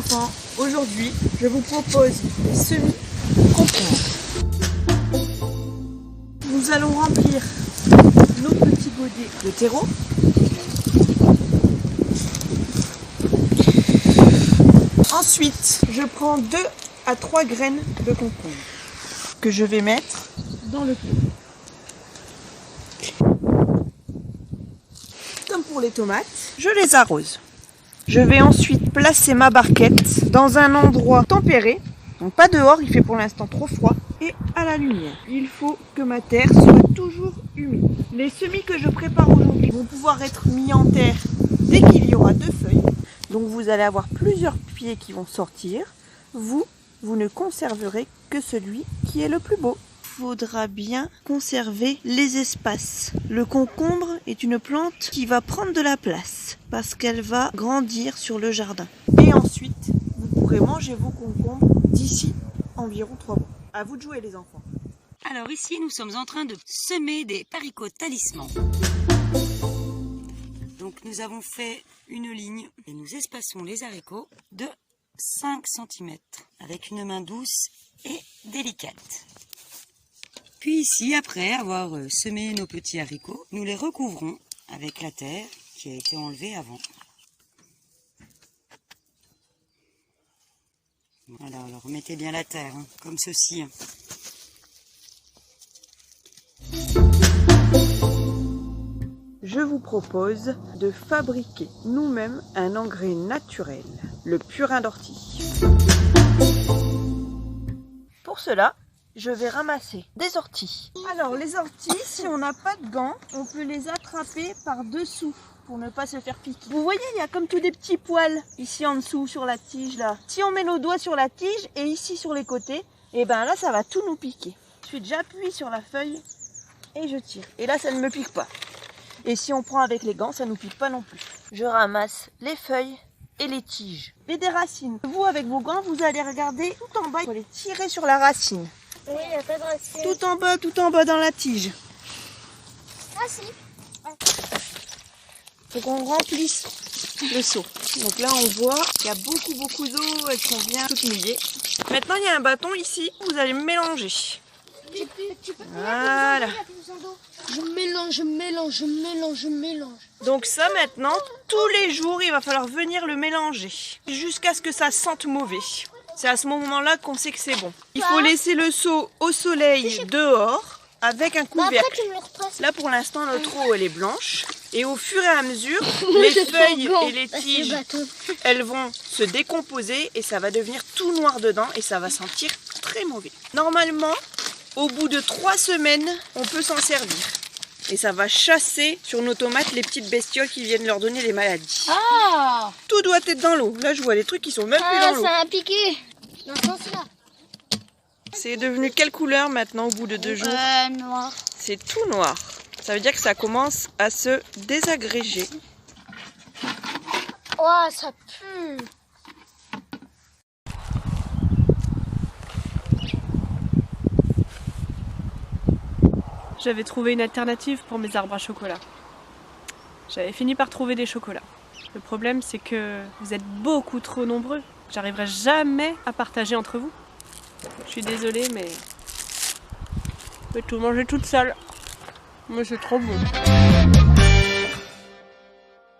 enfants, aujourd'hui je vous propose des semis-concombres. Nous allons remplir nos petits godets de terreau. Ensuite, je prends 2 à 3 graines de concombre que je vais mettre dans le pot. Comme pour les tomates, je les arrose. Je vais ensuite placer ma barquette dans un endroit tempéré, donc pas dehors, il fait pour l'instant trop froid, et à la lumière. Il faut que ma terre soit toujours humide. Les semis que je prépare aujourd'hui vont pouvoir être mis en terre dès qu'il y aura 2 feuilles. Donc vous allez avoir plusieurs pieds qui vont sortir. Vous ne conserverez que celui qui est le plus beau. Il faudra bien conserver les espaces. Le concombre est une plante qui va prendre de la place parce qu'elle va grandir sur le jardin. Et ensuite, vous pourrez manger vos concombres d'ici environ 3 mois. À vous de jouer les enfants. Alors ici, nous sommes en train de semer des haricots talismans. Donc nous avons fait une ligne et nous espaçons les haricots de 5 cm avec une main douce et délicate. Puis ici, après avoir semé nos petits haricots, nous les recouvrons avec la terre qui a été enlevée avant. Voilà, alors remettez bien la terre, hein, comme ceci. Je vous propose de fabriquer nous-mêmes un engrais naturel, le purin d'ortie. Pour cela, je vais ramasser des orties. Alors les orties, si on n'a pas de gants, on peut les attraper par dessous pour ne pas se faire piquer. Vous voyez, il y a comme tous des petits poils ici en dessous sur la tige là. Si on met nos doigts sur la tige et ici sur les côtés, et ben là ça va tout nous piquer. Ensuite j'appuie sur la feuille et je tire. Et là ça ne me pique pas. Et si on prend avec les gants, ça ne nous pique pas non plus. Je ramasse les feuilles et les tiges. Et des racines. Vous, avec vos gants, vous allez regarder tout en bas. Il faut les tirer sur la racine. Oui, il n'y a pas de racine. Tout en bas dans la tige. Ah si. Faut qu'on remplisse le seau. Donc là, on voit qu'il y a beaucoup d'eau. Elles sont bien toutes mouillées. Maintenant, il y a un bâton ici. Vous allez mélanger. Voilà. Je mélange. Donc ça maintenant, tous les jours, il va falloir venir le mélanger jusqu'à ce que ça sente mauvais. C'est à ce moment-là qu'on sait que c'est bon. Il faut laisser le seau au soleil dehors avec un couvercle. Là pour l'instant, notre eau elle est blanche. Et au fur et à mesure, les feuilles et les tiges, elles vont se décomposer et ça va devenir tout noir dedans et ça va sentir très mauvais. Normalement, au bout de 3 semaines, on peut s'en servir. Et ça va chasser sur nos tomates les petites bestioles qui viennent leur donner des maladies. Ah. Tout doit être dans l'eau. Là, je vois des trucs qui sont même plus dans l'eau. Ça a piqué. Dans ce sens-là. C'est devenu quelle couleur maintenant au bout de 2 jours? Noir. C'est tout noir. Ça veut dire que ça commence à se désagréger. Oh, ça pue. J'avais trouvé une alternative pour mes arbres à chocolat. J'avais fini par trouver des chocolats. Le problème, c'est que vous êtes beaucoup trop nombreux. J'arriverai jamais à partager entre vous. Je suis désolée, mais je vais tout manger toute seule. Mais c'est trop bon.